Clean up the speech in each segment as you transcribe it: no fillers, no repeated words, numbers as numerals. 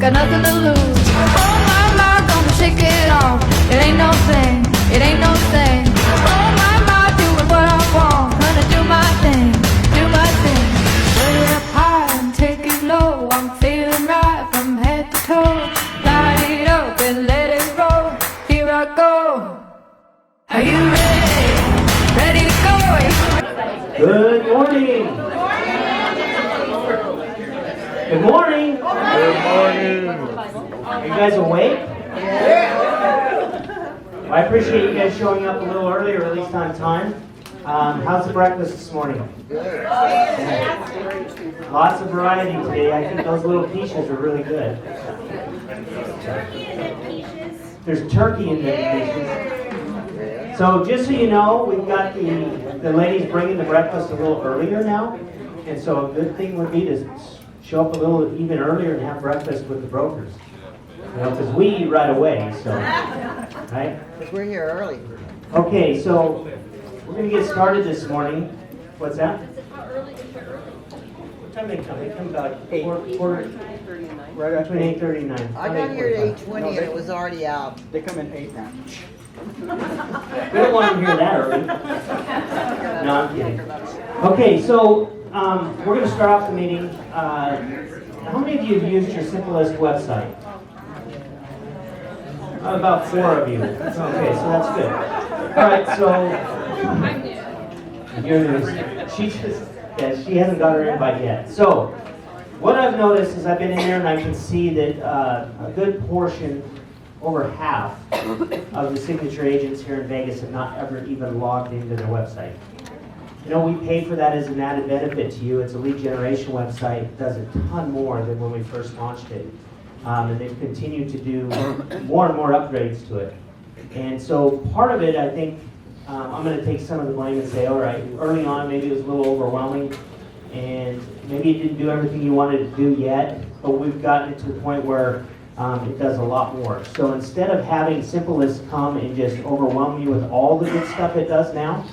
got nothing to lose. Oh my, gonna shake it off. It ain't no thing, it ain't no thing. Oh my, doing what I want. Gonna do my thing, do my thing. Put it up high and take it low. I'm feeling right from head to toe. Light it up and let it roll. Here I go. Are you ready? Ready to go? Good morning. Good morning. Good morning. Are you guys awake? Well, I appreciate you guys showing up a little early, or at least on time. How's the breakfast this morning? Lots of variety today. I think those little quiches are really good. There's turkey in the quiches. So just so you know, we've got the ladies bringing the breakfast a little earlier now. And so a good thing would be to show up a little even earlier and have breakfast with the brokers. You know, because we eat right away, so, right? Because we're here early. Okay, so we're going to get started this morning. What's that? What time they come? They come about quarter Right between 8:30 and 9. I got here at 8:20 and it was already out. They come in 8 now. We don't want them here that early. No, I'm kidding. Okay, so we're going to start off the meeting. How many of you have used your Simplest website? About 4 of you. Okay, so that's good. All right, so she hasn't got her invite yet. So what I've noticed is I've been in there and I can see that a good portion, over half of the signature agents here in Vegas have not ever even logged into their website. You know, we pay for that as an added benefit to you. It's a lead generation website. It does a ton more than when we first launched it. And they've continued to do more and more upgrades to it. And so part of it, I think, I'm going to take some of the blame and say, all right, early on maybe it was a little overwhelming and maybe it didn't do everything you wanted it to do yet, but we've gotten it to the point where it does a lot more. So instead of having Simplest come and just overwhelm you with all the good stuff it does now,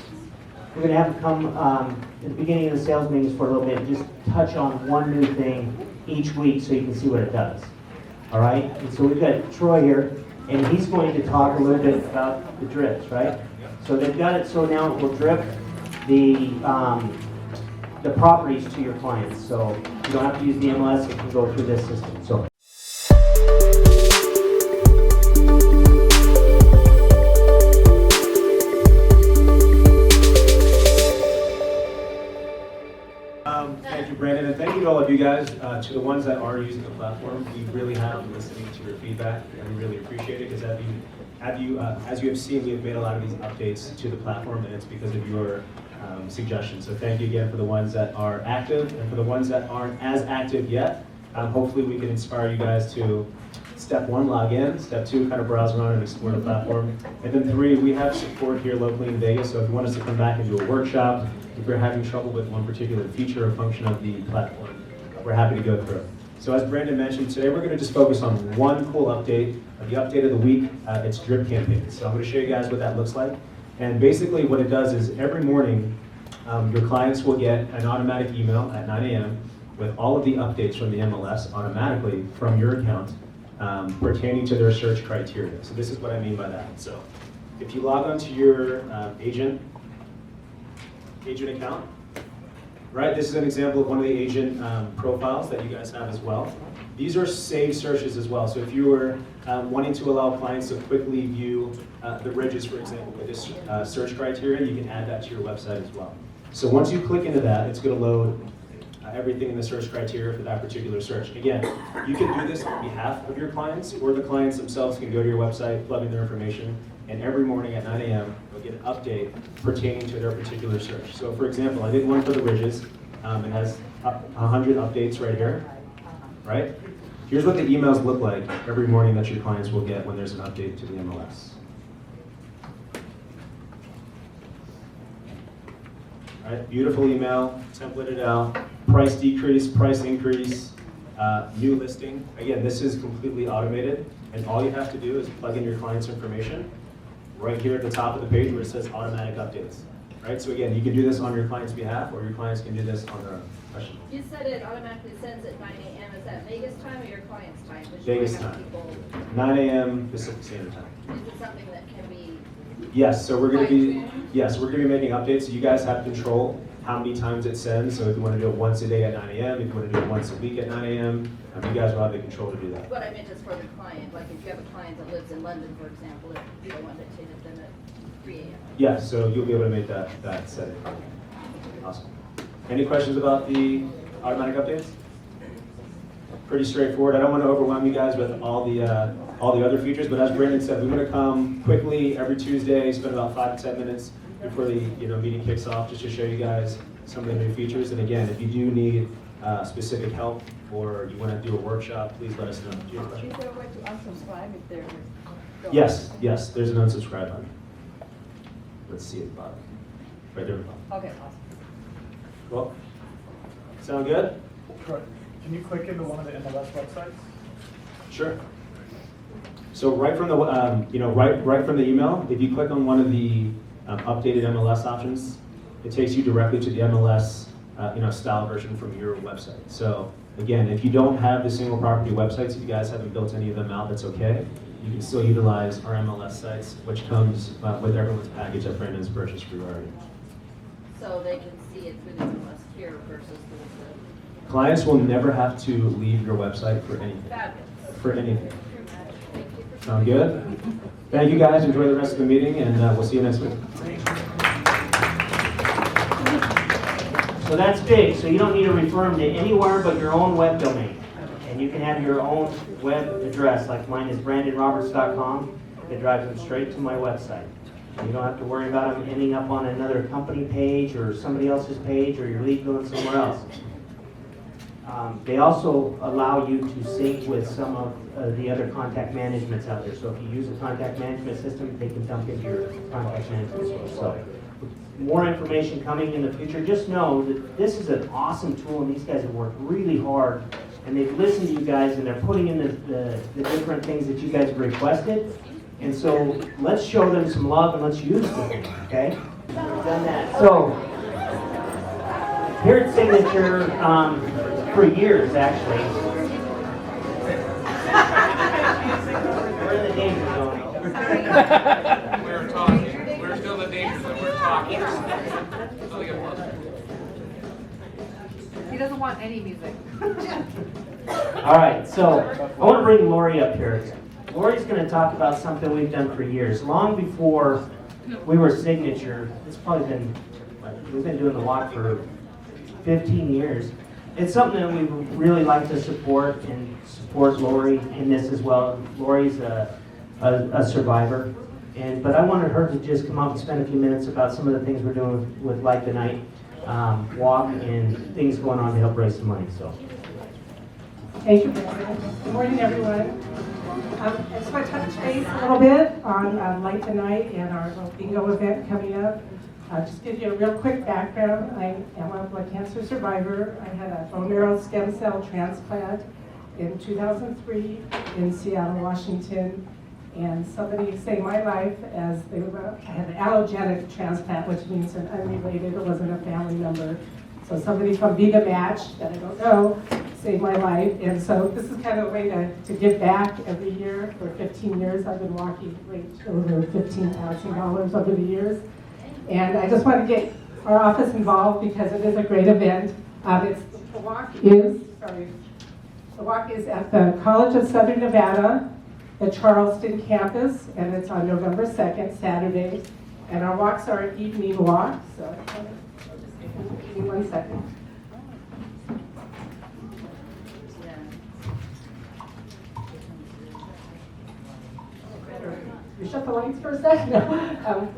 we're going to have it come at the beginning of the sales meetings for a little bit and just touch on one new thing each week so you can see what it does. All right? And so we've got Troy here, and he's going to talk a little bit about the drips, right? So they've got it so now it will drip the properties to your clients. So you don't have to use the MLS, it can go through this system. So. Thank you, Brandon, and thank you to all of you guys. To the ones that are using the platform, we really have been listening to your feedback, and we really appreciate it because as you have seen, we have made a lot of these updates to the platform, and it's because of your suggestions. So thank you again for the ones that are active, and for the ones that aren't as active yet. Hopefully, we can inspire you guys to step 1, log in. Step 2, kind of browse around and explore the platform. And then 3, we have support here locally in Vegas. So if you want us to come back and do a workshop, if you're having trouble with one particular feature or function of the platform, we're happy to go through it. So as Brandon mentioned, today we're going to just focus on one cool update. The update of the week, it's drip campaigns. So I'm going to show you guys what that looks like. And basically what it does is every morning, your clients will get an automatic email at 9 a.m. with all of the updates from the MLS automatically from your account pertaining to their search criteria. So this is what I mean by that. So if you log onto your agent account, right? This is an example of one of the agent profiles that you guys have as well. These are saved searches as well. So if you were wanting to allow clients to quickly view the ridges, for example, with this search criteria, you can add that to your website as well. So once you click into that, it's going to load everything in the search criteria for that particular search. Again, you can do this on behalf of your clients, or the clients themselves can go to your website, plug in their information, and every morning at 9 a.m. they'll get an update pertaining to their particular search. So for example, I did one for the ridges. It has 100 updates right here, right? Here's what the emails look like every morning that your clients will get when there's an update to the MLS. Right, beautiful email, templated out, price decrease, price increase, new listing. Again, this is completely automated, and all you have to do is plug in your client's information right here at the top of the page where it says automatic updates. Right, so again, you can do this on your client's behalf, or your clients can do this on their own. Question? You said it automatically sends at 9 a.m. Is that Vegas time or your client's time? 'Cause you Vegas might have time. people- 9 a.m. Pacific Standard Time. Is it something that can be, Yes, so we're going to be, Fine-tuned? yes, we're going to be making updates, so you guys have control how many times it sends. So if you want to do it once a day at 9 a.m., if you want to do it once a week at 9 a.m., you guys will have the control to do that. what I meant is for the client, like if you have a client that lives in London, for example, if you don't want to take it then at 3 a.m. Yeah, so you'll be able to make that setting. Awesome. Any questions about the automatic updates? Pretty straightforward. I don't want to overwhelm you guys with all the other features, but as Brandon said, we want to come quickly every Tuesday, spend about 5 to 10 minutes before the meeting kicks off, just to show you guys some of the new features. And again, if you do need specific help or you want to do a workshop, please let us know. Do you have a question? Is there a way to unsubscribe if they're? Yes, there's an unsubscribe button. Let's see at the bottom. Right there at the bottom. Okay, awesome. Well, sound good? Correct. Can you click into one of the MLS websites? Sure. So right from the right from the email, if you click on one of the updated MLS options, it takes you directly to the MLS style version from your website. So again, if you don't have the single property websites, if you guys haven't built any of them out, that's okay. You can still utilize our MLS sites, which comes with everyone's package that Brandon's purchased for you already. So they can see it through the MLS here versus through Clients will never have to leave your website for anything. the fabulous. For anything. Thank you for Sound good? Thank you guys. Enjoy the rest of the meeting, and we'll see you next week. So that's big, so you don't need to refer them to anywhere but your own web domain. And you can have your own web address, like mine is brandonroberts.com. It drives them straight to my website. You don't have to worry about them ending up on another company page or somebody else's page, or your lead going somewhere else. They also allow you to sync with some of the other contact managements out there. So if you use a contact management system, they can dump into your contact management system. So more information coming in the future. Just know that this is an awesome tool, and these guys have worked really hard, and they've listened to you guys, and they're putting in the different things that you guys have requested. And so let's show them some love and let's use them, okay? We've done that. So here at Signature, for years actually, we're in the danger zone. We're talking. We're still in the danger zone. We're talking. Still get lost. He doesn't want any music. All right, so I want to bring Lori up here. Lori's going to talk about something we've done for years. Long before we were Signature, it's probably been, we've been doing the walk for 15 years. It's something that we really like to support, and support Lori in this as well. Lori's a survivor, but I wanted her to just come up and spend a few minutes about some of the things we're doing with Light the Night walk and things going on to help raise some money. So. Thank you, Brandon. Good morning, everyone. I just want to touch base a little bit on Light the Night and our little bingo event coming up. Just give you a real quick background. I am a blood cancer survivor. I had a bone marrow stem cell transplant in 2003 in Seattle, Washington. And somebody saved my life as I had an allogenic transplant, which means an unrelated, it wasn't a family member. So somebody from Be The Match, that I don't know, saved my life. And so this is kind of a way to give back every year. For 15 years, I've been walking, raised over $15,000 over the years. And I just want to get our office involved because it is a great event. The walk is at the College of Southern Nevada, the Charleston campus, and it's on November 2nd, Saturday. And our walks are an evening walk, so give me 1 second. We shut the lights for a second.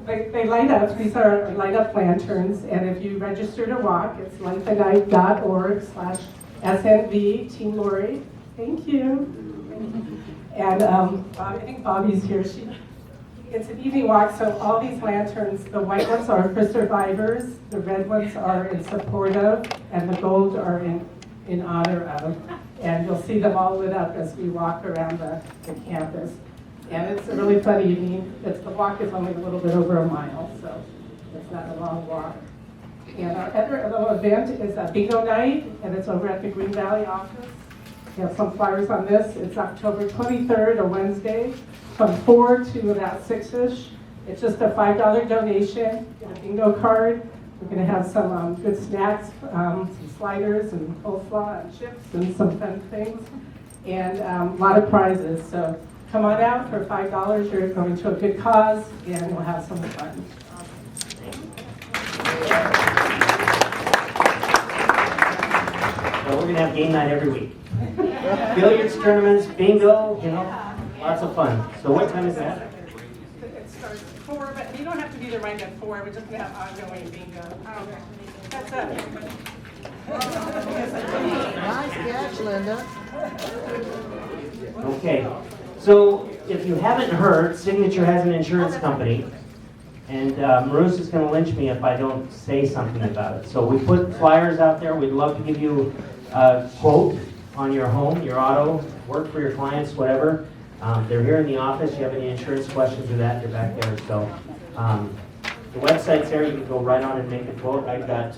They light up. These are light up lanterns, and if you register to walk, it's lightthenight.org/SNV Team Lori. Thank you. And I think Bobby's here. It's an evening walk, so all these lanterns, the white ones are for survivors, the red ones are in support of, and the gold are in honor of. And you'll see them all lit up as we walk around the campus. And it's a really fun evening. The walk is only a little bit over a mile, so it's not a long walk. And our other little event is a bingo night, and it's over at the Green Valley office. We have some flyers on this. It's October 23rd, a Wednesday, from 4 to about 6-ish. It's just a $5 donation, get a bingo card. We're going to have some good snacks, some sliders and coleslaw and chips and some fun things, and a lot of prizes. So come on out for $5. You're going to a good cause, and we'll have some fun. So we're gonna have game night every week. Billiards tournaments, bingo, lots of fun. So what time is that? It starts at 4, but you don't have to be there right at 4. We're just going to have ongoing bingo. That's it. Nice catch, Linda. Okay, so if you haven't heard, Signature has an insurance company, and Marus is going to lynch me if I don't say something about it. So we put flyers out there. We'd love to give you a quote on your home, your auto, work for your clients, whatever. They're here in the office. You have any insurance questions or that, they're back there. So the website's there. You can go right on and make a quote. I've got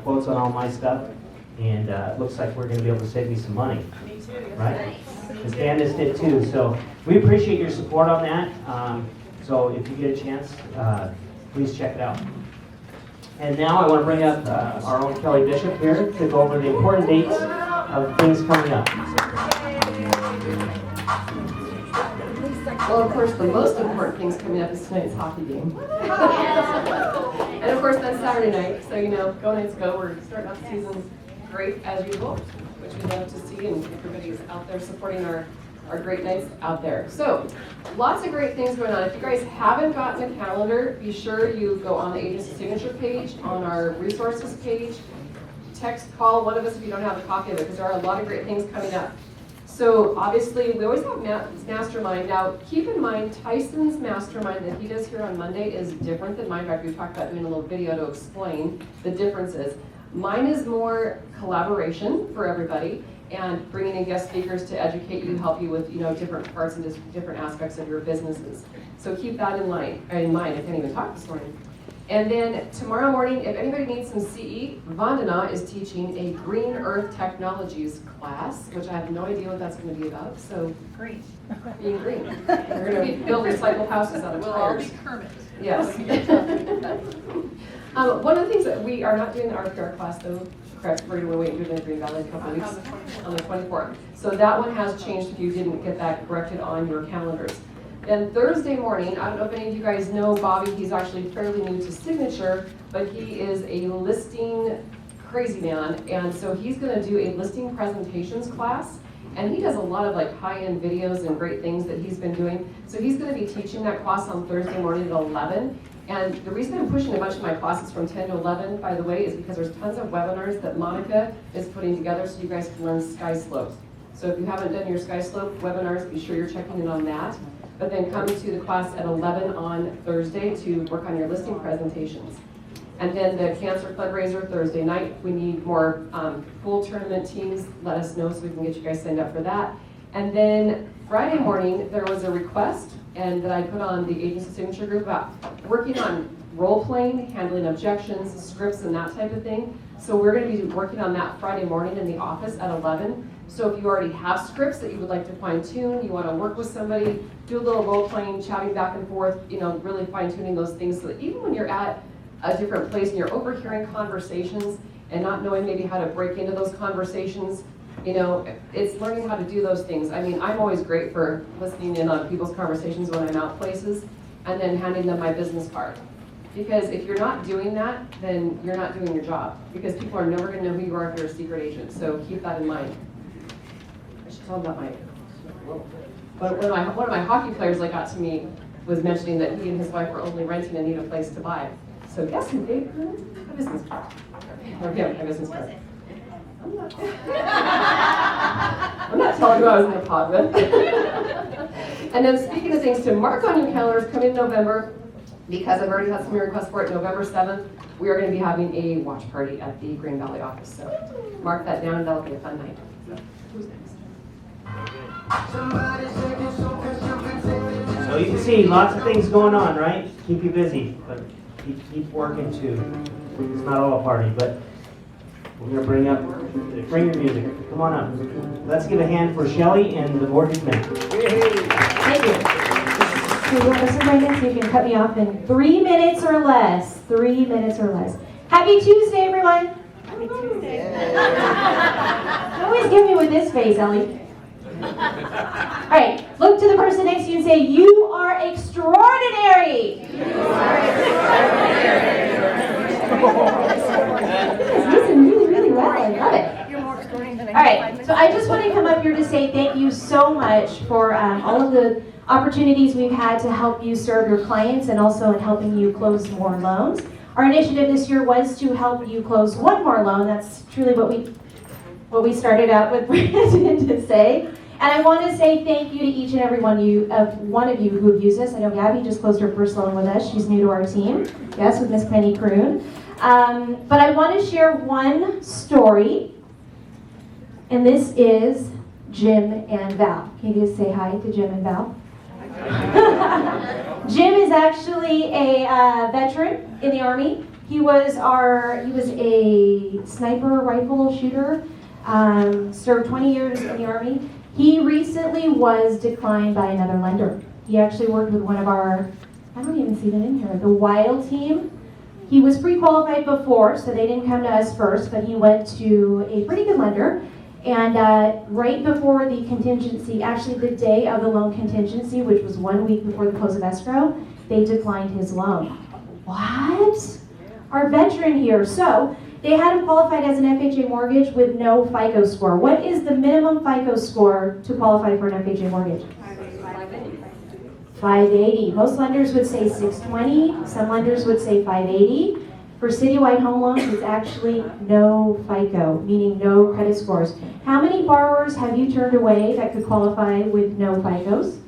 quotes on all my stuff, and it looks like we're going to be able to save you some money. Right? Because Candace did too. So we appreciate your support on that. So if you get a chance, please check it out. And now I want to bring up our own Kelly Bishop here to go over the important dates of things coming up. Well, of course, the most important things coming up is tonight's hockey game. And of course, that's Saturday night. So, go Knights go. We're starting off the season great as usual, which we love to see, and everybody's out there supporting our great Knights out there. So, lots of great things going on. If you guys haven't gotten a calendar, be sure you go on the agency signature page, on our resources page, text, call one of us if you don't have a copy of it, because there are a lot of great things coming up. So obviously, we always have mastermind. Now, keep in mind, Tyson's mastermind that he does here on Monday is different than mine. In fact, we talked about doing a little video to explain the differences. Mine is more collaboration for everybody and bringing in guest speakers to educate you, help you with different parts and different aspects of your businesses. So keep that in mind. I can't even talk this morning. And then tomorrow morning, if anybody needs some CE, Vandana is teaching a Green Earth Technologies class, which I have no idea what that's going to be about. So Green. being green. We're going to build recycled houses out of We'll all tires. be Kermit. Yes. One of the things that we are not doing the RPR class though, correct, we're going to wait and do it in Green Valley in a couple of weeks. On the 24th. So that one has changed if you didn't get that corrected on your calendars. Then Thursday morning, I don't know if any of you guys know Bobby, he's actually fairly new to Signature, but he is a listing crazy man. And so he's gonna do a listing presentations class. And he does a lot of high-end videos and great things that he's been doing. So he's gonna be teaching that class on Thursday morning at 11. And the reason I'm pushing a bunch of my classes from 10 to 11, by the way, is because there's tons of webinars that Monica is putting together so you guys can learn SkySlope. So if you haven't done your SkySlope webinars, be sure you're checking in on that. But then come to the class at 11 on Thursday to work on your listing presentations. And then the Cancer Fundraiser Thursday night, we need more pool tournament teams. Let us know so we can get you guys signed up for that. And then Friday morning, there was a request and that I put on the agency signature group about working on role-playing, handling objections, scripts, and that type of thing. So we're going to be working on that Friday morning in the office at 11. So if you already have scripts that you would like to fine-tune, you want to work with somebody, do a little role-playing, chatting back and forth, really fine-tuning those things so that even when you're at a different place and you're overhearing conversations and not knowing maybe how to break into those conversations, it's learning how to do those things. I mean, I'm always great for listening in on people's conversations when I'm out places and then handing them my business card. Because if you're not doing that, then you're not doing your job. Because people are never going to know who you are if you're a secret agent. So keep that in mind. I should tell them about but one of my hockey players that got to me was mentioning that he and his wife were only renting and need a place to buy. So guess who gave her a business card? Or him a business card. I'm not telling you I was in the pod with. And then speaking of things to mark on your calendars, come in November, because I've already had some requests for it, November 7th, we are going to be having a watch party at the Green Valley office. So mark that down, that'll be a fun night. So, who's next? So you can see lots of things going on, right? Keep you busy, but keep working too. It's not all a party, but we're gonna bring your music. Come on up. Let's give a hand for Shelley and the Mortgage Men. Thank you. So Mr. Brandon, you can cut me off in 3 minutes or less. 3 minutes or less. Happy Tuesday, everyone. Happy Tuesday. You always get me with this face, Ellie. All right, look to the person next to you and say, "You are extraordinary." You are extraordinary. Listen really, really well. I love it. All right, so I just want to come up here to say thank you so much for all of the opportunities we've had to help you serve your clients and also in helping you close more loans. Our initiative this year was to help you close one more loan. That's truly what we started out with Brandon to say. And I want to say thank you to each and every one of you who have used us. I know Gabby just closed her first loan with us. She's new to our team. Yes, with Miss Penny Kroon. But I want to share one story. And this is Jim and Val. Can you guys say hi to Jim and Val? Jim is actually a veteran in the Army. He was a sniper rifle shooter, served 20 years in the Army. He recently was declined by another lender. He actually worked with one of our, I don't even see them in here, the Wild team. He was pre-qualified before, so they didn't come to us first, but he went to a pretty good lender. And right before the contingency, actually the day of the loan contingency, which was 1 week before the close of escrow, they declined his loan. What? Our veteran here. So they had him qualified as an FHA mortgage with no FICO score. What is the minimum FICO score to qualify for an FHA mortgage? 580. Most lenders would say 620. Some lenders would say 580. For citywide home loans, it's actually no FICO, meaning no credit scores. How many borrowers have you turned away that could qualify with no FICOs?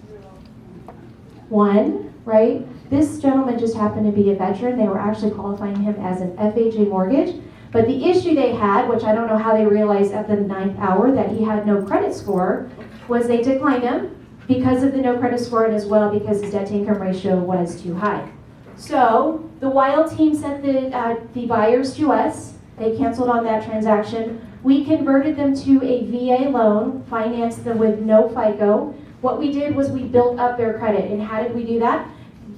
One, right? This gentleman just happened to be a veteran. They were actually qualifying him as an FHA mortgage. But the issue they had, which I don't know how they realized at the 9th hour that he had no credit score, was they declined him because of the no credit score and as well because his debt-to-income ratio was too high. So the Wild team sent the buyers to us. They canceled on that transaction. We converted them to a VA loan, financed them with no FICO. What we did was we built up their credit. And how did we do that?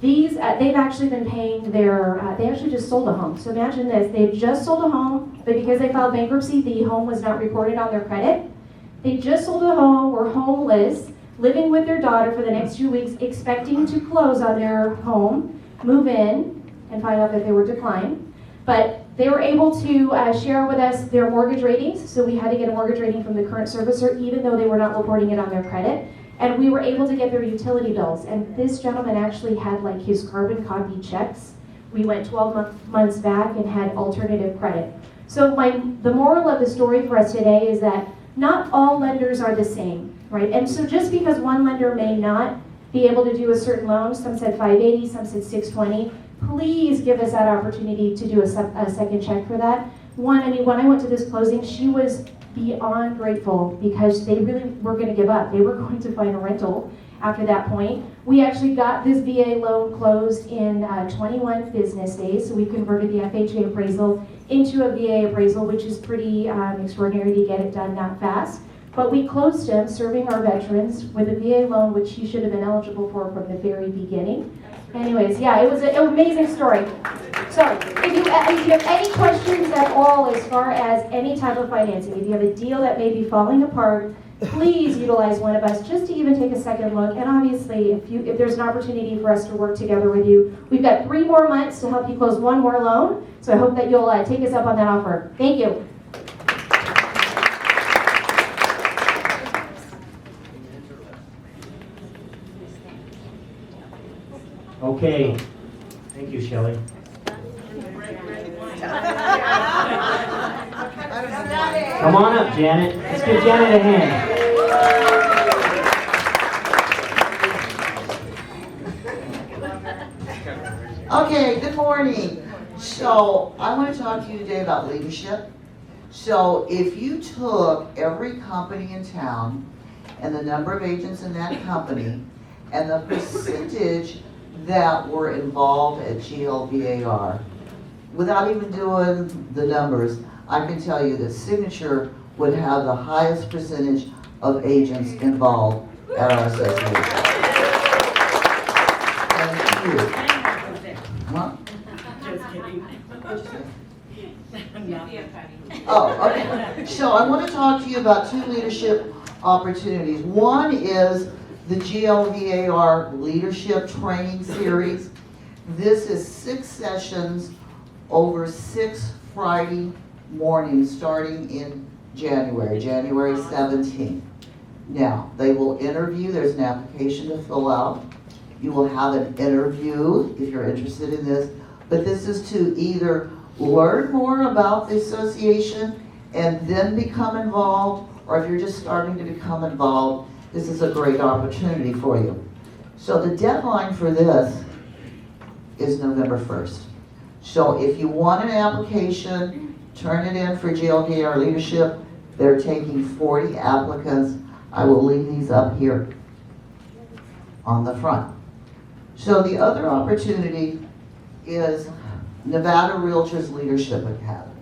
They've actually been paying they actually just sold a home. So imagine this, they just sold a home, but because they filed bankruptcy, the home was not reported on their credit. They just sold a home, were homeless, living with their daughter for the next 2 weeks, expecting to close on their home, move in, and find out that they were declined. But they were able to share with us their mortgage ratings, so we had to get a mortgage rating from the current servicer, even though they were not reporting it on their credit. And we were able to get their utility bills. And this gentleman actually had like his carbon copy checks. We went 12 months back and had alternative credit. So the moral of the story for us today is that not all lenders are the same, right? And so just because one lender may not be able to do a certain loan, some said 580, some said 620, please give us that opportunity to do a second check for that. When I went to this closing, she was beyond grateful because they really were going to give up. They were going to find a rental after that point. We actually got this VA loan closed in 21 business days, so we converted the FHA appraisal into a VA appraisal, which is pretty extraordinary to get it done that fast. But we closed him, serving our veterans, with a VA loan, which he should have been eligible for from the very beginning. Anyways, yeah, it was an amazing story. So, if you have any questions at all as far as any type of financing, if you have a deal that may be falling apart, please utilize one of us just to even take a second look. And obviously, if there's an opportunity for us to work together with you, we've got 3 more months to help you close one more loan. So I hope that you'll take us up on that offer. Thank you. Okay. Thank you, Shelley. Come on up, Janet. Let's give Janet a hand. Okay, good morning. So I want to talk to you today about leadership. So if you took every company in town and the number of agents in that company and the percentage that were involved at GLVAR, without even doing the numbers, I can tell you that Signature would have the highest percentage of agents involved at our association. Thank you. Huh? Just kidding. Oh, okay. So I want to talk to you about two leadership opportunities. One is the GLVAR Leadership Training Series. This is 6 sessions over 6 Friday mornings starting in January 17th. Now, they will interview, there's an application to fill out. You will have an interview if you're interested in this, but this is to either learn more about the association and then become involved, or if you're just starting to become involved, this is a great opportunity for you. So the deadline for this is November 1st. So if you want an application, turn it in for GLVAR Leadership. They're taking 40 applicants. I will leave these up here on the front. So the other opportunity is Nevada Realtors Leadership Academy.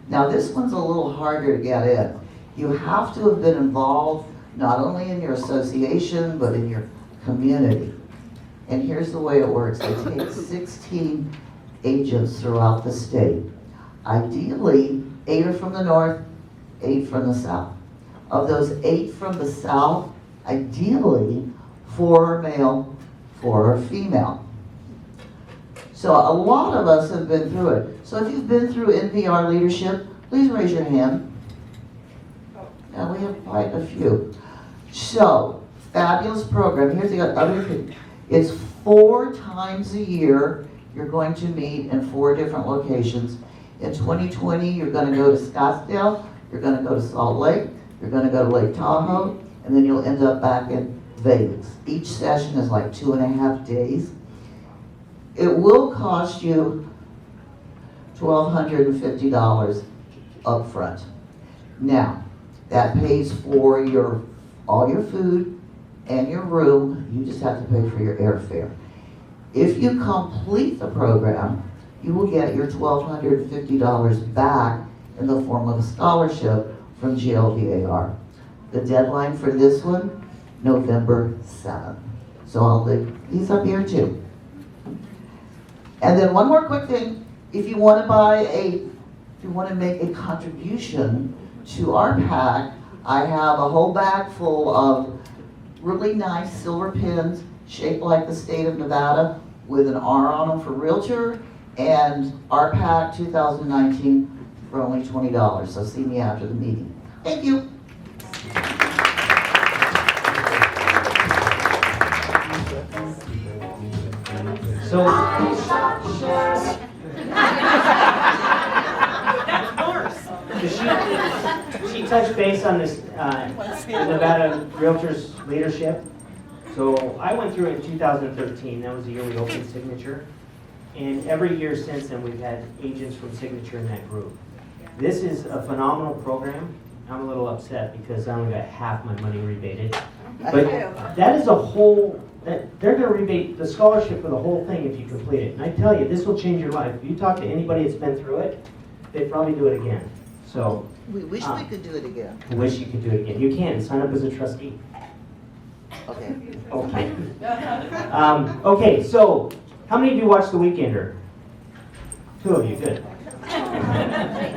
Now this one's a little harder to get in. You have to have been involved not only in your association, but in your community. And here's the way it works. They take 16 agents throughout the state. Ideally, 8 are from the north, 8 from the south. Of those 8 from the south, ideally, 4 are male, 4 are female. So a lot of us have been through it. So if you've been through NVR leadership, please raise your hand. Yeah, we have quite a few. So, fabulous program. Here's the other thing. It's 4 times a year. You're going to meet in 4 different locations. In 2020, you're going to go to Scottsdale, you're going to go to Salt Lake, you're going to go to Lake Tahoe, and then you'll end up back in Vegas. Each session is like 2.5 days. It will cost you $1,250 up front. Now, that pays for all your food and your room. You just have to pay for your airfare. If you complete the program, you will get your $1,250 back in the form of a scholarship from GLVAR. The deadline for this one, November 7th. So I'll leave these up here too. And then one more quick thing, if you want to make a contribution to our PAC, I have a whole bag full of really nice silver pins shaped like the state of Nevada with an R on them for Realtor, and our PAC 2019 for only $20. So see me after the meeting. Thank you. So, she touched base on this the Nevada Realtors Leadership. So I went through it in 2013. That was the year we opened Signature. And every year since then, we've had agents from Signature in that group. This is a phenomenal program. I'm a little upset because I only got half my money rebated. But that is a whole, they're going to rebate the scholarship for the whole thing if you complete it. And I tell you, this will change your life. If you talk to anybody that's been through it, they'd probably do it again. So We wish we could do it again. I wish you could do it again. You can sign up as a trustee. Okay. Okay. Okay. So how many of you watched The Weekender? 2 of you. Good.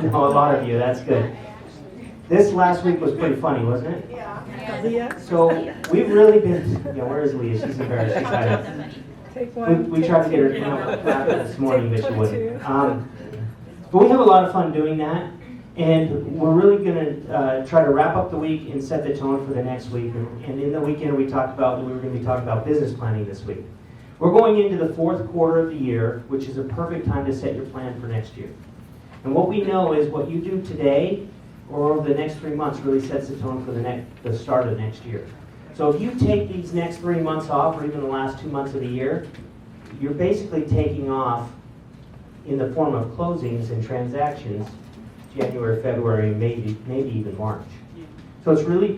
No, a lot of you. That's good. This last week was pretty funny, wasn't it? Leah? So we've really been. Yeah, where is Leah? She's embarrassed. She's hiding. Take one. We tried to get her to come up this morning, but she wouldn't. But we have a lot of fun doing that. And we're really going to try to wrap up the week and set the tone for the next week. And in the weekend, we were going to be talking about business planning this week. We're going into the 4th quarter of the year, which is a perfect time to set your plan for next year. And what we know is what you do today or over the next 3 months really sets the tone for the start of next year. So if you take these next 3 months off, or even the last 2 months of the year, you're basically taking off in the form of closings and transactions January, February, maybe even March. So it's really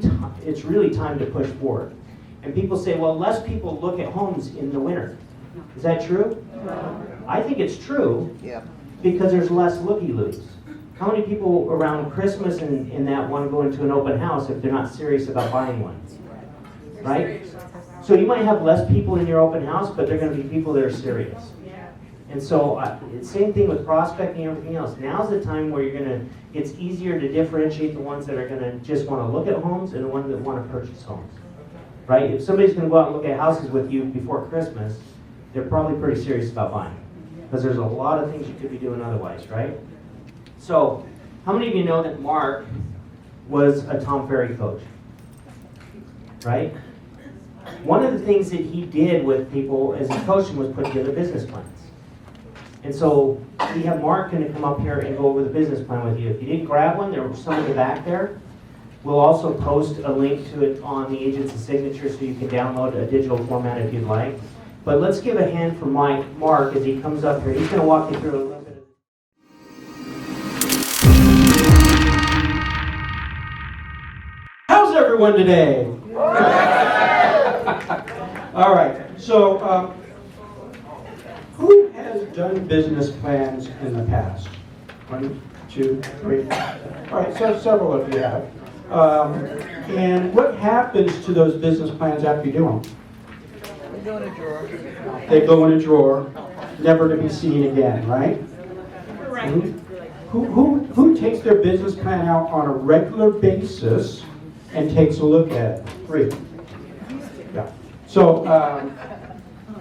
time to push forward. And people say, well, less people look at homes in the winter. Is that true? No. I think it's true. Yeah. because there's less looky-loos. How many people around Christmas and that want to go into an open house if they're not serious about buying one? Right? So you might have less people in your open house, but they're going to be people that are serious. And so, same thing with prospecting and everything else. Now's the time where it's easier to differentiate the ones that are going to just want to look at homes and the ones that want to purchase homes. Right? If somebody's going to go out and look at houses with you before Christmas, they're probably pretty serious about buying. Because there's a lot of things you could be doing otherwise, right? So, how many of you know that Mark was a Tom Ferry coach? Right? One of the things that he did with people as he coached them was put together business plans. And so we have Mark going to come up here and go over the business plan with you. If you didn't grab one, there was some in the back there. We'll also post a link to it on the Agents of Signature so you can download a digital format if you'd like. But let's give a hand for Mark as he comes up here. He's going to walk you through a little bit of... How's everyone today? All right, so who has done business plans in the past? 1, 2, 3. All right, so several of you have. And what happens to those business plans after you do them? They go in a drawer. They go in a drawer, never to be seen again, right? Correct. Who takes their business plan out on a regular basis and takes a look at it? 3. Yeah. So,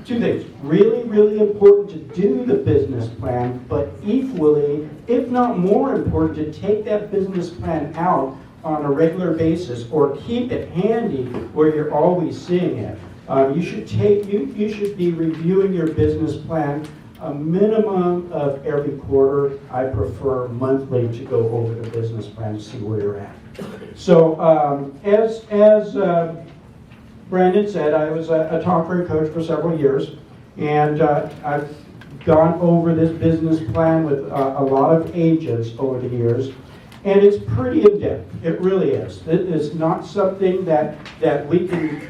2 things. Really, really important to do the business plan, but equally, if not more important, to take that business plan out on a regular basis or keep it handy where you're always seeing it. You should be reviewing your business plan a minimum of every quarter. I prefer monthly to go over the business plan to see where you're at. So as Brandon said, I was a Tom Ferry coach for several years, and I've gone over this business plan with a lot of agents over the years, and it's pretty in-depth. It really is. It is not something that we can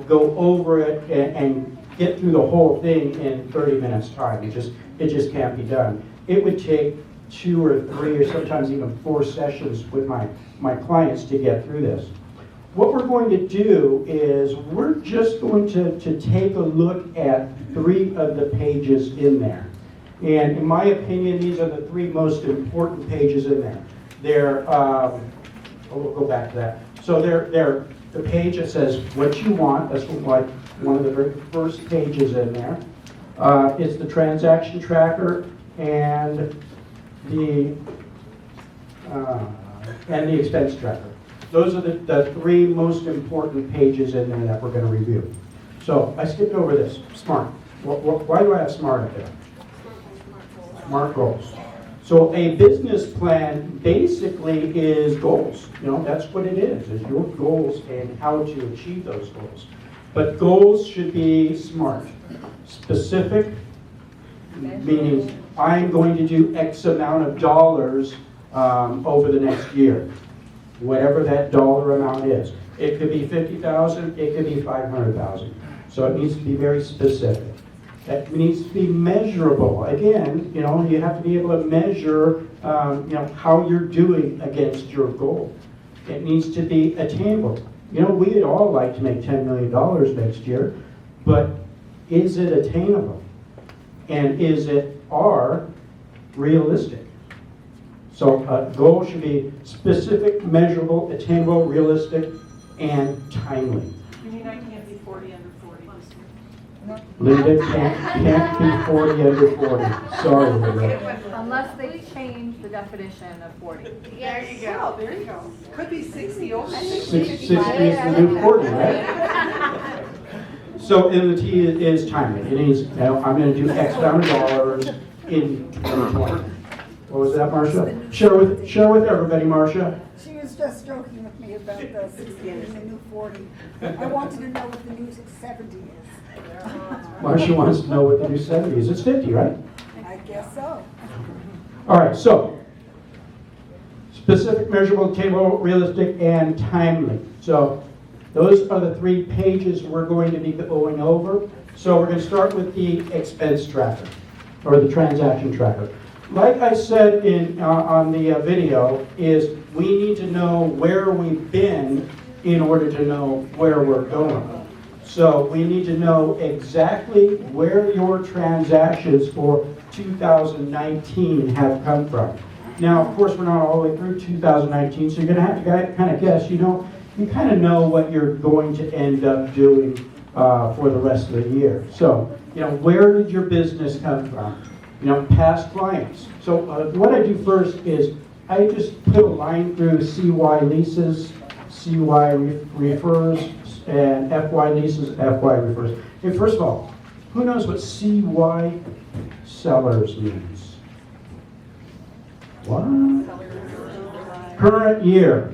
go over it and get through the whole thing in 30 minutes time. It just can't be done. It would take 2 or 3 or sometimes even 4 sessions with my clients to get through this. What we're going to do is we're just going to take a look at 3 of the pages in there. And in my opinion, these are the 3 most important pages in there. They're, we'll go back to that. So they're the page that says what you want. That's like one of the very first pages in there. It's the transaction tracker and the expense tracker. Those are the 3 most important pages in there that we're going to review. So I skipped over this. SMART. Why do I have SMART up there? SMART goals. So a business plan basically is goals. That's what it is your goals and how to achieve those goals. But goals should be SMART. Specific, meaning I'm going to do X amount of dollars over the next year. Whatever that dollar amount is. It could be $50,000, it could be $500,000. So it needs to be very specific. It needs to be measurable. Again, you have to be able to measure, how you're doing against your goal. It needs to be attainable. We'd all like to make $10 million next year, but is it attainable? And is it realistic? So a goal should be specific, measurable, attainable, realistic, and timely. You mean I can't be 40 under 40 this year? Linda can't be 40 under 40. Sorry, Linda. Unless they change the definition of 40. There you go. There you go. Could be 60 over 60 is the new 40, right? So, and the T is timely. It means, I'm going to do X amount of dollars in 2020. What was that, Marcia? Share with everybody, Marcia. She was just joking with me about the 60 and the new 40. I wanted to know what the new 70 is. Marcia wants to know what the new 70 is. It's 50, right? I guess so. All right, so specific, measurable, attainable, realistic, and timely. So those are the 3 pages we're going to be going over. So we're going to start with the expense tracker, or the transaction tracker. like I said on the video, is we need to know where we've been in order to know where we're going. So we need to know exactly where your transactions for 2019 have come from. Now, of course, we're not all the way through 2019, so you're going to have to kind of guess. You kind of know what you're going to end up doing for the rest of the year. So, where did your business come from? Past clients. So what I do first is I just put a line through CY leases, CY refers, and FY leases, FY refers. Okay, first of all, who knows what CY sellers means? What? Current year.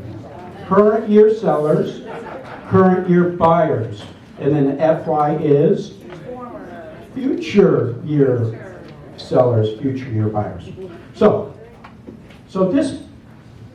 Current year sellers, current year buyers. And then FY is future year sellers, future year buyers. So this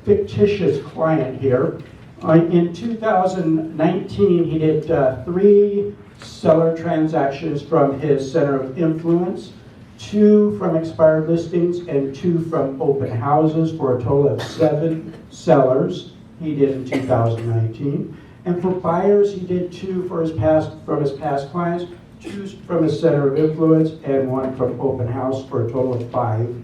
fictitious client here, in 2019, he did 3 seller transactions from his center of influence, 2 from expired listings, and 2 from open houses, for a total of 7 sellers he did in 2019. And for buyers, he did 2 from his past clients, 2 from his center of influence, and 1 from open house, for a total of 5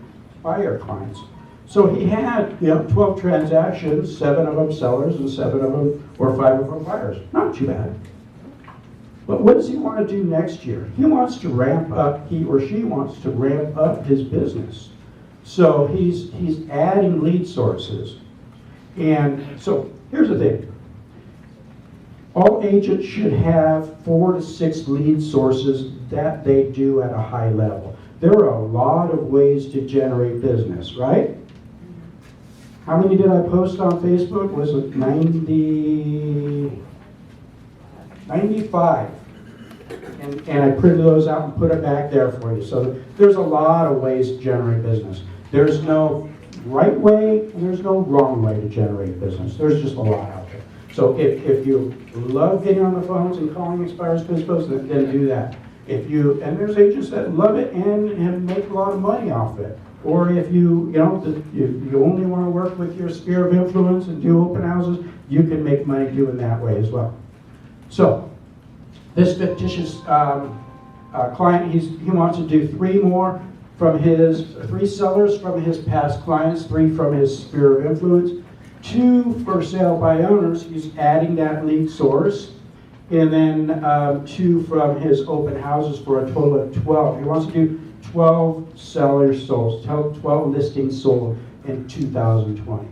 buyer clients. So he had 12 transactions, 7 of them sellers and 7 of them, or 5 of them buyers. Not too bad. But what does he want to do next year? He wants to ramp up, he or she wants to ramp up his business. So he's adding lead sources. And so here's the thing. All agents should have 4 to 6 lead sources that they do at a high level. There are a lot of ways to generate business, right? How many did I post on Facebook? Was it 95? And I printed those out and put it back there for you. So there's a lot of ways to generate business. There's no right way and there's no wrong way to generate business. There's just a lot out there. So if you love getting on the phones and calling expireds business, then do that. And there's agents that love it and make a lot of money off it. Or if you only want to work with your sphere of influence and do open houses, you can make money doing that way as well. So this fictitious client, he wants to do 3 more from 3 sellers from his past clients, 3 from his sphere of influence, 2 for sale by owners. He's adding that lead source, and then 2 from his open houses, for a total of 12. He wants to do 12 sellers sold, 12 listings sold in 2020.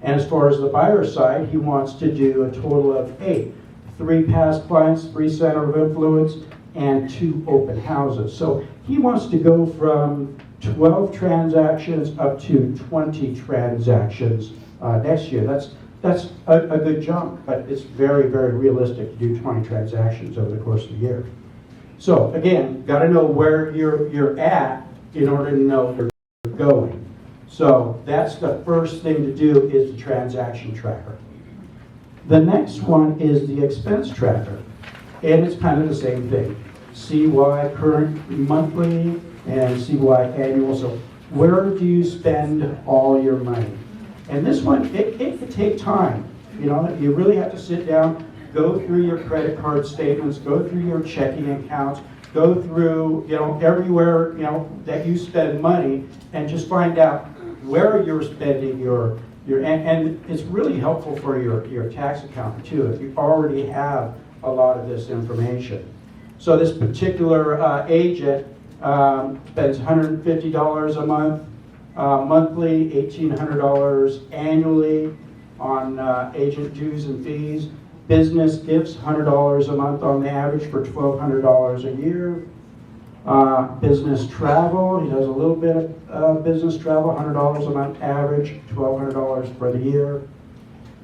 And as far as the buyer side, he wants to do a total of 8. 3 past clients, 3 center of influence, and 2 open houses. So he wants to go from 12 transactions up to 20 transactions next year. That's a good jump, but it's very, very realistic to do 20 transactions over the course of the year. So again, got to know where you're at in order to know where you're going. So that's the first thing to do, is the transaction tracker. The next one is the expense tracker, and it's kind of the same thing. CY current monthly and CY annual. So where do you spend all your money? And this one, it could take time. You really have to sit down, go through your credit card statements, go through your checking accounts, go through, everywhere, that you spend money, and just find out where you're spending and it's really helpful for your tax accountant too, if you already have a lot of this information. So this particular agent spends $150 a month, monthly, $1,800 annually on agent dues and fees. Business gifts, $100 a month on the average, for $1,200 a year. Business travel, he does a little bit of business travel, $100 a month average, $1,200 for the year.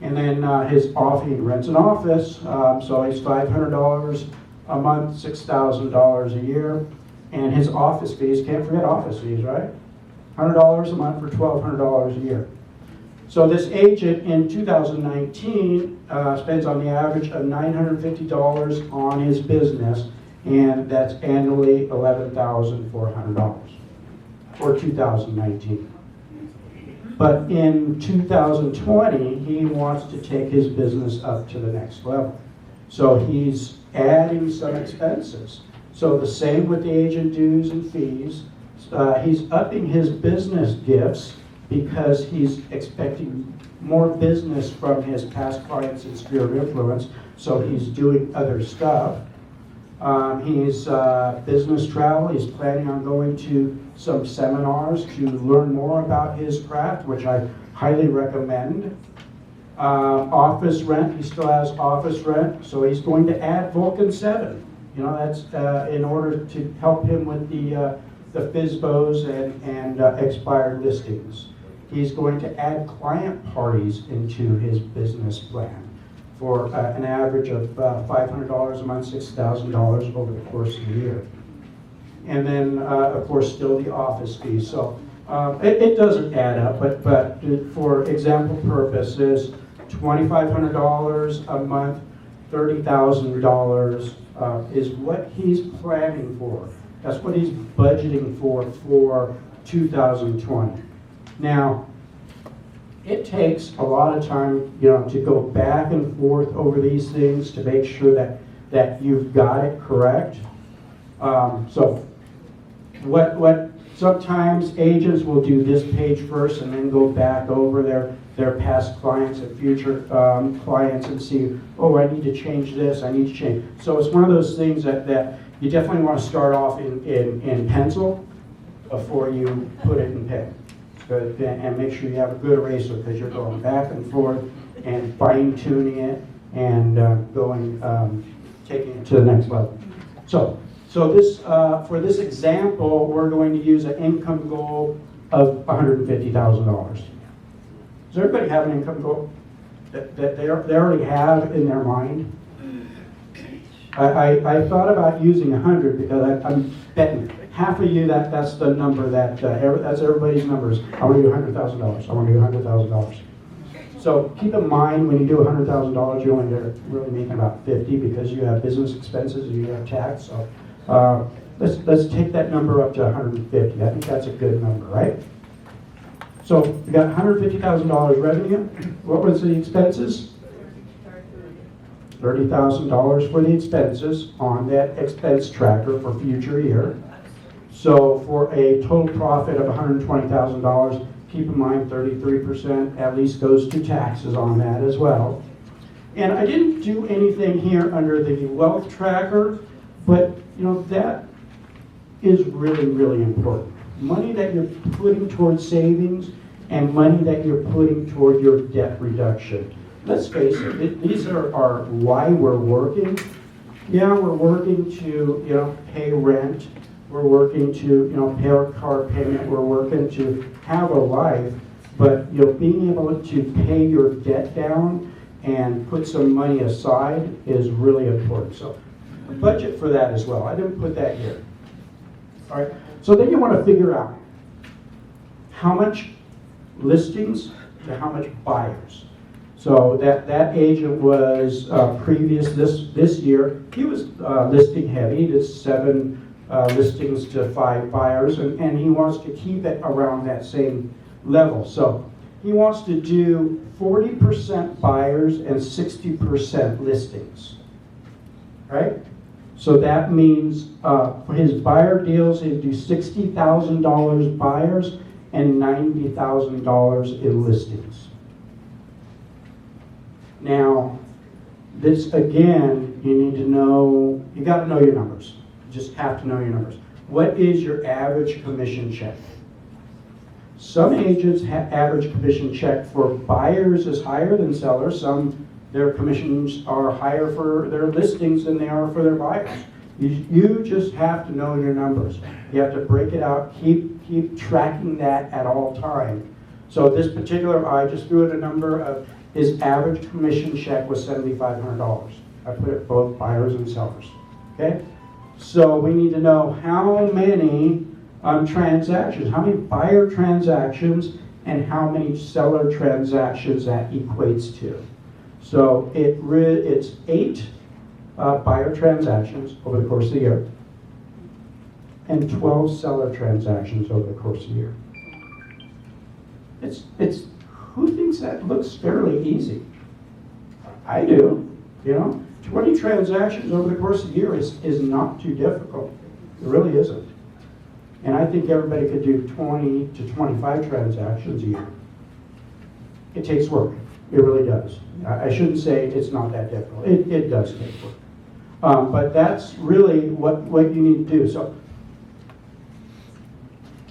And then he rents an office, so he's $500 a month, $6,000 a year. And his office fees, can't forget office fees, right? $100 a month for $1,200 a year. So this agent in 2019 spends on the average of $950 on his business, and that's annually $11,400. for 2019. But in 2020, he wants to take his business up to the next level. So he's adding some expenses. So the same with the agent dues and fees. He's upping his business gifts because he's expecting more business from his past clients in sphere of influence. So he's doing other stuff. He's business travel. He's planning on going to some seminars to learn more about his craft, which I highly recommend. Office rent, he still has office rent, so he's going to add Vulcan 7. You know, that's in order to help him with the FSBOs and expired listings. He's going to add client parties into his business plan for an average of $500 a month, $6,000 over the course of the year. And then, of course, still the office fees. So it doesn't add up, but for example purposes, $2,500 a month, $30,000 is what he's planning for. That's what he's budgeting for 2020. Now, it takes a lot of time, you know, to go back and forth over these things to make sure that you've got it correct. So what sometimes agents will do this page first and then go back over their past clients and future clients and see, oh, I need to change this, I need to change. So it's one of those things that you definitely want to start off in pencil before you put it in pen. And make sure you have a good eraser because you're going back and forth and fine tuning it and taking it to the next level. So this for this example, we're going to use an income goal of $150,000. Does everybody have an income goal that they already have in their mind? I thought about using 100 because I'm betting half of you that's the number that's everybody's numbers. I want to do $100,000. I want to do $100,000. So keep in mind when you do $100,000, you're only really making about 50 because you have business expenses and you have tax. So let's take that number up to 150. I think that's a good number, right? So we got $150,000 revenue. What was the expenses? $30,000 for the expenses on that expense tracker for future year. So for a total profit of $120,000, keep in mind 33% at least goes to taxes on that as well. And I didn't do anything here under the wealth tracker, but you know that is really, really important. Money that you're putting towards savings and money that you're putting toward your debt reduction. Let's face it, these are why we're working. Yeah, we're working to pay rent. We're working to pay our car payment. We're working to have a life. But being able to pay your debt down and put some money aside is really important. So a budget for that as well. I didn't put that here. All right. So then you want to figure out how much listings to how much buyers. So that agent was previous this year. He was listing heavy. He did 7 listings to 5 buyers, and he wants to keep it around that same level. So he wants to do 40% buyers and 60% listings. Right? So that means for his buyer deals, he'd do $60,000 buyers and $90,000 in listings. Now, this again, you need to know, you got to know your numbers. You just have to know your numbers. What is your average commission check? Some agents have average commission check for buyers is higher than sellers. Some, their commissions are higher for their listings than they are for their buyers. You just have to know your numbers. You have to break it out, keep tracking that at all times. So this particular, I just threw in a number of, his average commission check was $7,500. I put it both buyers and sellers, okay? So we need to know how many transactions, how many buyer transactions and how many seller transactions that equates to. So it's 8 buyer transactions over the course of the year. and 12 seller transactions over the course of the year. Who thinks that looks fairly easy? I do, 20 transactions over the course of the year is not too difficult. It really isn't. And I think everybody could do 20 to 25 transactions a year. It takes work. It really does. I shouldn't say it's not that difficult. It does take work. But that's really what you need to do. So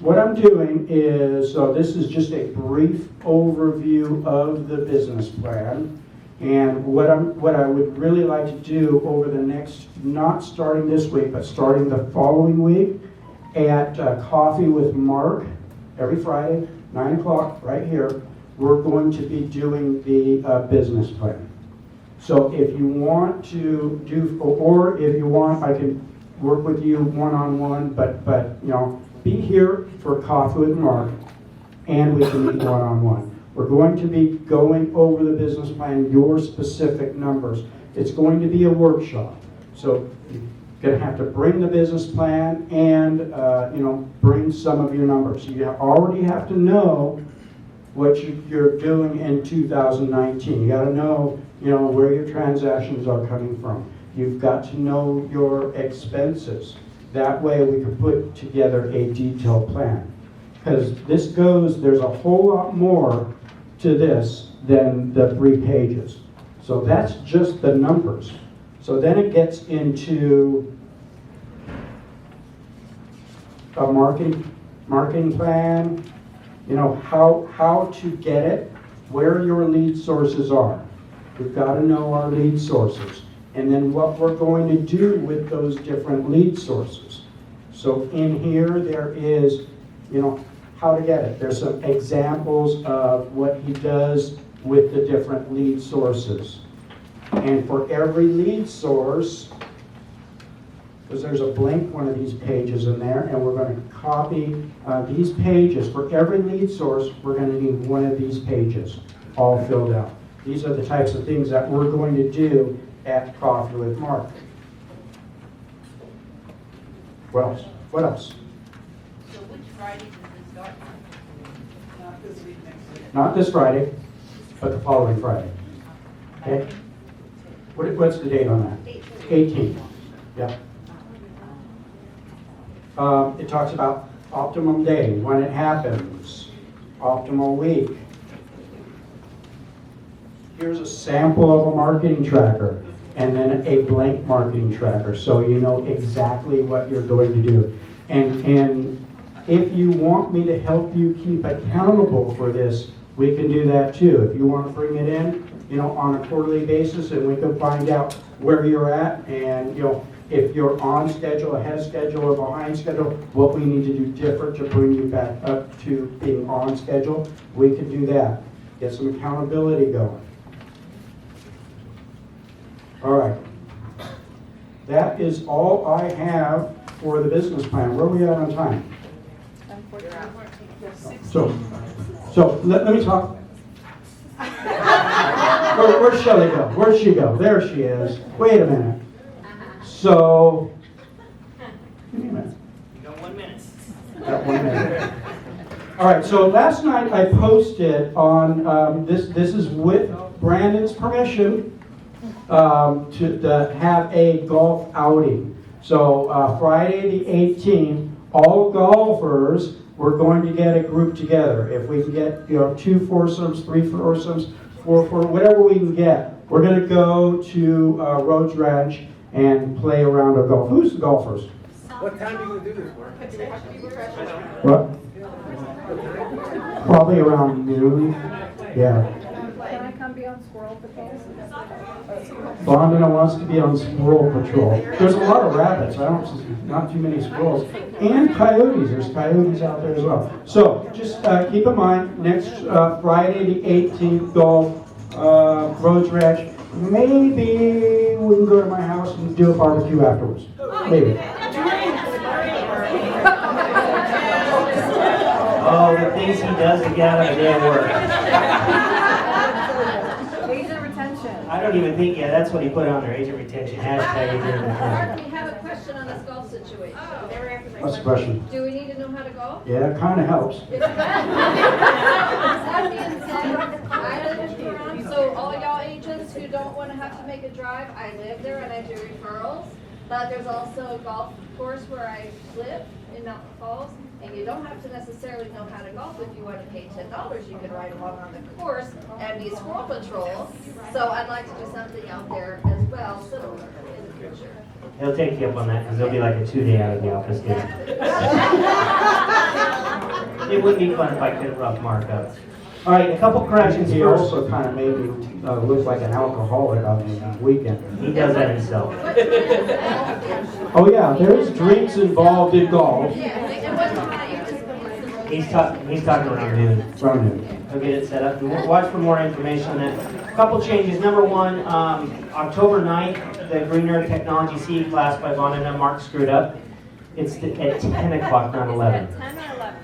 what I'm doing is, so this is just a brief overview of the business plan. And what I would really like to do over the next, not starting this week, but starting the following week at Coffee with Mark, every Friday, 9 o'clock, right here, we're going to be doing the business plan. So if you want to do, or if you want, I can work with you one-on-one, but be here for Coffee with Mark, and we can meet one-on-one. We're going to be going over the business plan, your specific numbers. It's going to be a workshop. So you're going to have to bring the business plan and, bring some of your numbers. You already have to know what you're doing in 2019. You got to know, where your transactions are coming from. You've got to know your expenses. That way we can put together a detailed plan. Because there's a whole lot more to this than the 3 pages. So that's just the numbers. So then it gets into a marketing plan, how to get it, where your lead sources are. We've got to know our lead sources. And then what we're going to do with those different lead sources. So in here there is, how to get it. There's some examples of what he does with the different lead sources. And for every lead source, because there's a blank one of these pages in there, and we're going to copy these pages. For every lead source, we're going to need one of these pages all filled out. These are the types of things that we're going to do at Coffee with Mark. What else? What else? So which Friday does this start? Not this Friday, but the following Friday. Okay? What's the date on that? 18th. Yeah. It talks about optimum day, when it happens, optimal week. Here's a sample of a marketing tracker, and then a blank marketing tracker, so you know exactly what you're going to do. And if you want me to help you keep accountable for this, we can do that too. If you want to bring it in, on a quarterly basis, and we can find out where you're at, and if you're on schedule, ahead of schedule, or behind schedule, what we need to do different to bring you back up to being on schedule, we can do that. Get some accountability going. All right. That is all I have for the business plan. Where are we at on time? So let me talk. Where'd Shelley go? Where'd she go? There she is. Wait a minute. So, give me a minute. You got 1 minute. Got 1 minute. All right, so last night I posted on, this is with Brandon's permission, to have a golf outing. So Friday the 18th, all golfers, we're going to get a group together. If we can get 2 foursomes, 3 foursomes, 4, whatever we can get, we're going to go to Rhodes Ranch and play a round of golf. Who's the golfers? What time are you going to do this for? What? Probably around noon. Yeah. Can I come be on Squirrel Patrol? Bondina wants to be on squirrel patrol. There's a lot of rabbits. Not too many squirrels. And coyotes. There's coyotes out there as well. So just keep in mind, next Friday the 18th, golf, Rhodes Ranch. Maybe we can go to my house and do a barbecue afterwards. Maybe. Oh, the things he does to get out of their work. Agent retention. I don't even think, yeah, that's what he put on there, agent retention, hashtag agent Mark, retention. we have a question on this golf situation. What's the question? Do we need to know how to golf? Yeah, it kind of helps. That being said, I live in Huron, so all y'all agents who don't want to have to make a drive, I live there and I do referrals. But there's also a golf course where I live in Mountain Falls, and you don't have to necessarily know how to golf. If you want to pay $10, you can ride along on the course and be squirrel patrol. So I'd like to do something out there as well, similar in the future. He'll take you up on that, because there'll be like a 2-day out of the office game. It would be fun if I could rough Mark up. All right, a couple corrections He first. also kind of made me look like an alcoholic on the weekend. He does that himself. Oh yeah, there's drinks involved in golf. He's talking around noon. From him. He'll get it set up. And we'll watch for more information on that. Couple changes. Number one, October 9th, the Green Earth Technology CE class by Vonda and Mark screwed up. It's at 10 o'clock, not 11. 10 or 11?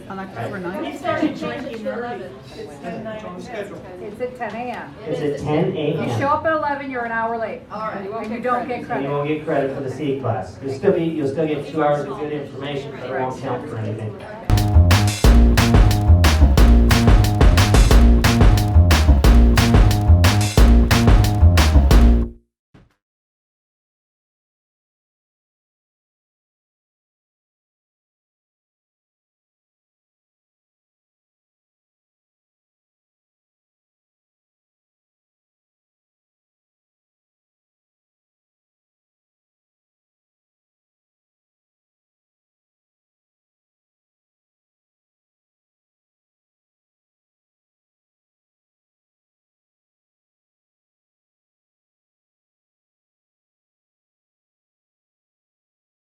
On October 9th? It's starting to change it to 11. It's at 10 a.m. It's at 10 You show a.m. up at 11, you're an hour late. All right. And you don't get And you credit. won't get credit for the CE class. You'll still get 2 hours of good information, but it won't count for anything.